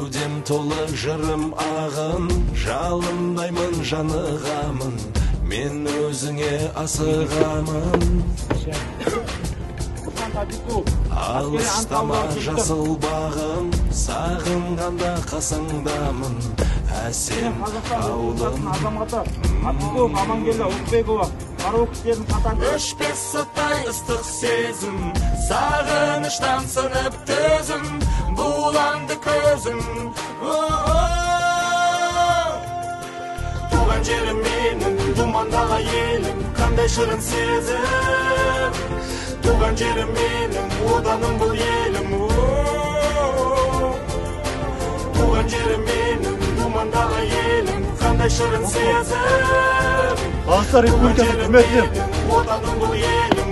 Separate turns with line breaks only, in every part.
кеудем толы жырым ағын, жалындаймын жанығамын, мен өзіңе асығамын. Алыстама жасыл бағым, сағынғанда қасыңдамын, әсем ауылым. Өшпес соттай ыстық сезім, сағыныштан сынып төзім, буланды көзім. Туған жерім менің, думандағы елім, қандай шырын сезім. Туған жерім менің, оданым бұл елім. Туған жерім менің, думандағы елім, қандай шырын сезім.
Қазақстан Республикасы қызметінен
оданым бұл елім.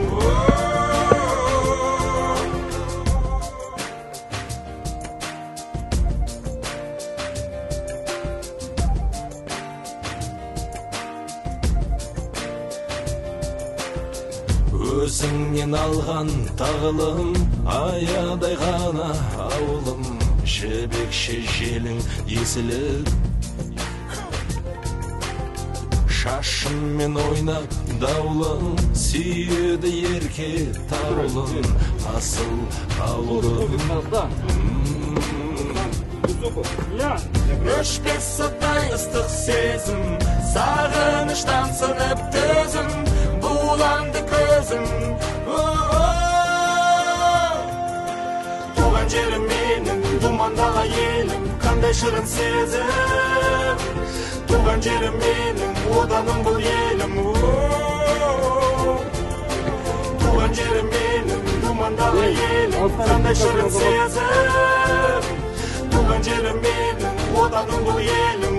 Өзіңнен алған тағылым, аядай ғана ауылым, жібекші желің есіліп, шашыммен ойнап даулым, сүйеді ерке таулым, асыл ауылым. Өшпес соттай ыстық сезім, сағыныштан сынып төзім, буланды көзім. Туған жерім менің, думандағы елім, қандай шырын сезім. Туған жерім менің, оданым бұл елім. Туған жерім менің, думандағы елім, қандай шырын сезім. Туған жерім менің, оданым бұл елім.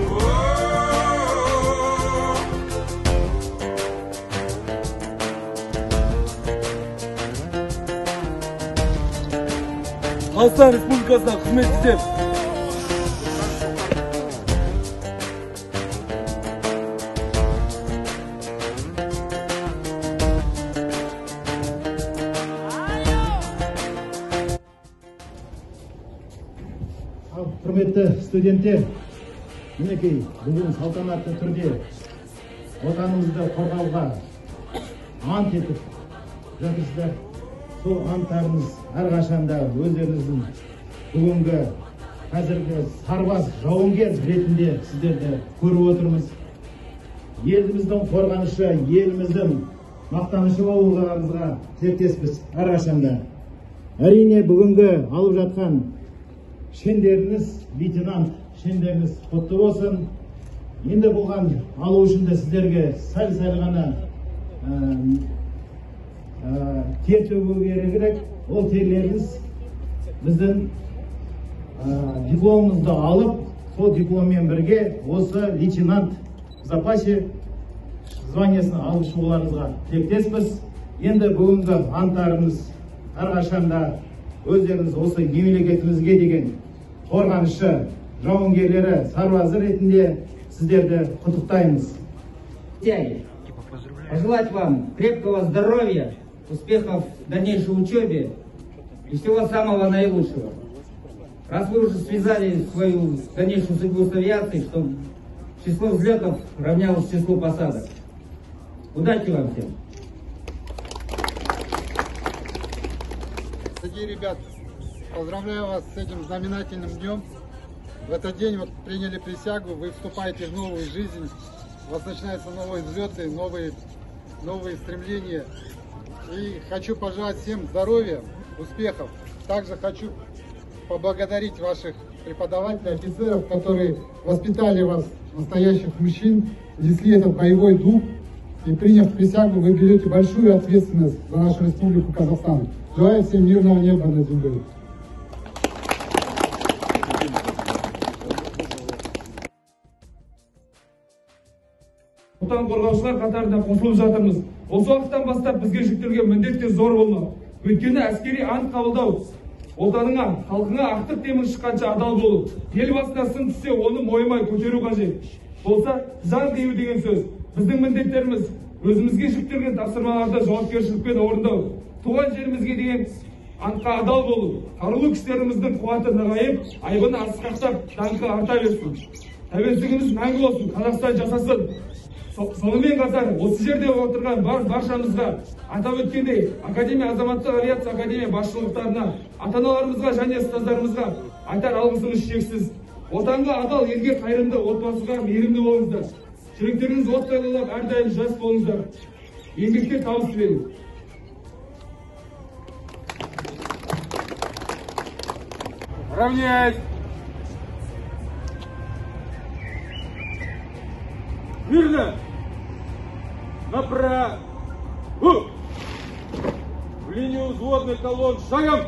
Қазақстан Республикасына қызмет істеп,
құрметті студенттер, мінекей бүгін салтанатты түрде отанымызды қорғауға ант етіп жатырсыздар. Сол анттарыңыз әрқашанда өздеріңіздің бүгінгі қазіргі сарбаз жауынгер ретінде сіздерді көріп отырмыз. Еліміздің қорғанышы, еліміздің мақтанышы болуыңызға тілектеспіз әрқашанда. Әрине бүгінгі алып жатқан шендеріңіз, лейтенант шендеріңіз құтты болсын. Енді болған алу үшін де сіздерге сәл-сәл ғана тер төгу керек. Ол терлеріңіз біздің дипломымызды алып, сол дипломмен бірге осы лейтенант в запасе званиясын алып шығуларыңызға тілектеспіз. Енді бүгінгі анттарыңыз әрқашанда өздеріңіз осы мемлекетімізге деген қорғанышы жауынгерлері, сарбазы ретінде сіздерді құттықтаймыз.
Пожелать вам крепкого здоровья, успехов в дальнейшей учебе и всего самого наилучшего. Раз вы уже связали свою дальнейшую судьбу с авиацией, чтобы число взлетов равнялось числу посадок. Удачи вам всем!
Дорогие ребята, поздравляю вас с этим знаменательным днем. В этот день вот приняли присягу, вы вступаете в новую жизнь, у вас начинаются новые взлеты, новые стремления. И хочу пожелать всем здоровья, успехов. Также хочу поблагодарить ваших преподавателей, офицеров, которые воспитали вас, настоящих мужчин, несли этот боевой дух. И приняв присягу, вы берете большую ответственность за нашу Республику Казахстан. Желаю всем мирного неба над землей.
отан қорғаушылар қатарына қосылып жатырмыз. Осы уақыттан бастап бізге жүктелген міндет те зор болмақ. Өйткені әскери ант қабылдау отаныңа, халқыңа ақтық темір шыққанша адал болу. Ел басына сын түссе, оны мойымай көтеру қажет. Болса, жан қию деген сөз. Біздің міндеттеріміз өзімізге жүктелген тапсырмаларды жауапкершілікпен орындау. Туған жерімізге деген антқа адал болу, қарулы күштеріміздің қуаты нығайып, айбыны асқақтап, даңқы арта берсін. Тәуелсіздігіміз мәңгі болсын, Қазақстан жасасын. Сонымен қатар, осы жерде отырған баршамызға атап өткендей, Академия азаматтық авиация академия басшылықтарына, ата-аналарымызға және ұстаздарымызға айтар алғысымыз шексіз. Отанға адал, елге қайырымды, отбасыға мейірімді болыңыздар. Жүректеріңіз оттай лаулап, әрдайым жас болыңыздар. Еңбекке табыс беріңіз.
Равняйсь! Верно! Направо! В линию взводных колонн шагом!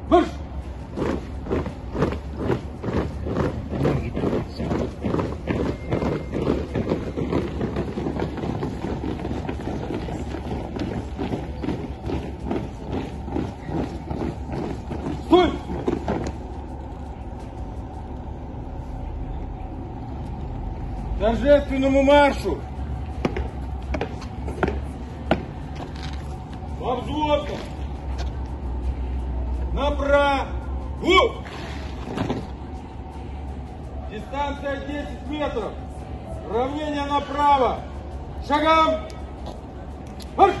Марш! Стой! Торжественному маршу! Во взводку! Направо! Дистанция 10 метров! Равнение направо! Шагом! Марш!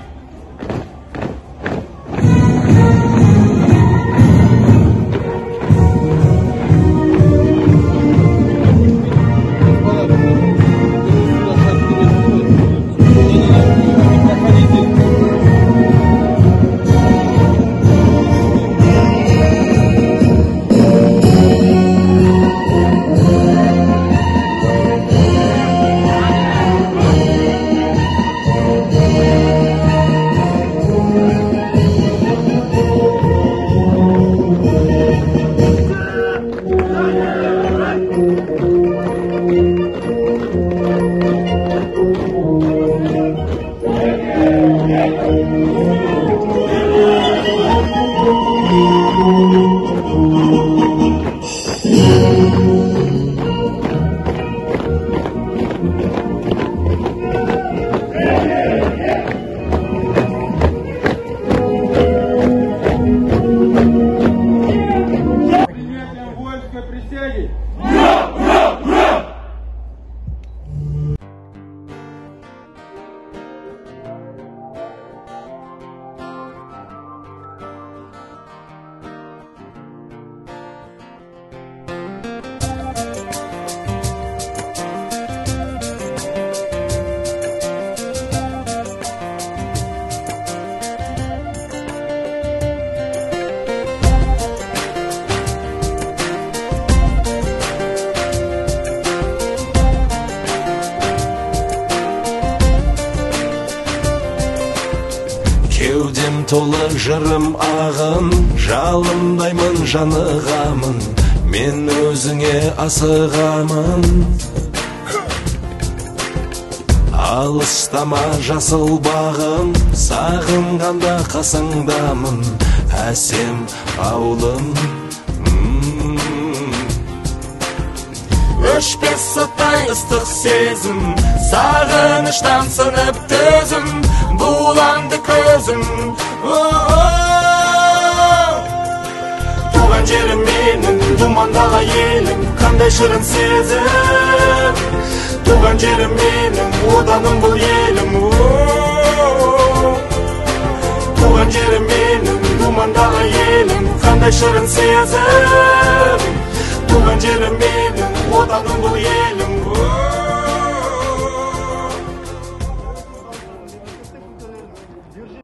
Присяги!
Кеудем толы жырым ағын, жалындаймын жанығамын, мен өзіңе асығамын. Алыстама жасыл бағым, сағынғанда қасыңдамын, әсем ауылым. Өшпес сытай ыстық сезім, сағыныштан сынып төзім, буланды көзім. Туған жерім менің, думандағы елім, қандай шырын сезім. Туған жерім менің, оданым бұл елім. Туған жерім менің, думандағы елім, қандай шырын сезім. Туған жерім менің, оданым бұл елім.